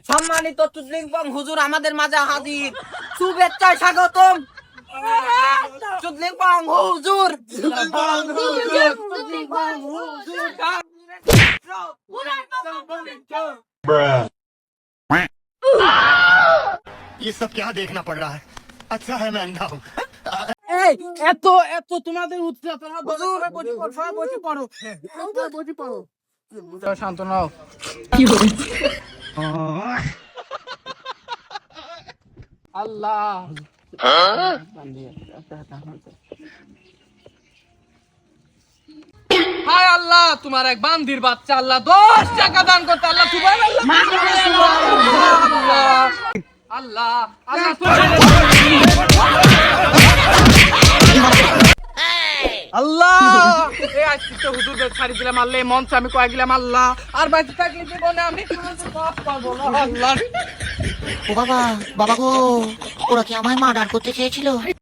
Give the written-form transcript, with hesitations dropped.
সম্মানিত চুদলিংপং হুজুর আমাদের মাঝে হাজির, শুভেচ্ছায় স্বাগতম। চুদলিংপং হুজুর, ये सब क्या देखना पड़ रहा है? अच्छा है मैं अंधा हूँ। এই এত এত তোমাদের উৎসাহ তোমরা বসে পড়ো শান্ত নাও আল্লাহ হায় আল্লাহ, তোমার এক বান্দির বাচ্চা আল্লাহ 10 টাকা দান করতে আল্লাহ আল্লাহ আল্লাহ এই আজকে তো হুজুরদের ছাড়ি দিলাম আল্লাহ, এই মঞ্চে আমি কয়ে গেলাম আল্লাহ, আর বাকি থাকলে জীবনে আমি পারবো না আল্লাহ। ও বাবা, বাবা গো, ওরা কি আমায় মার্ডার করতে চেয়েছিল?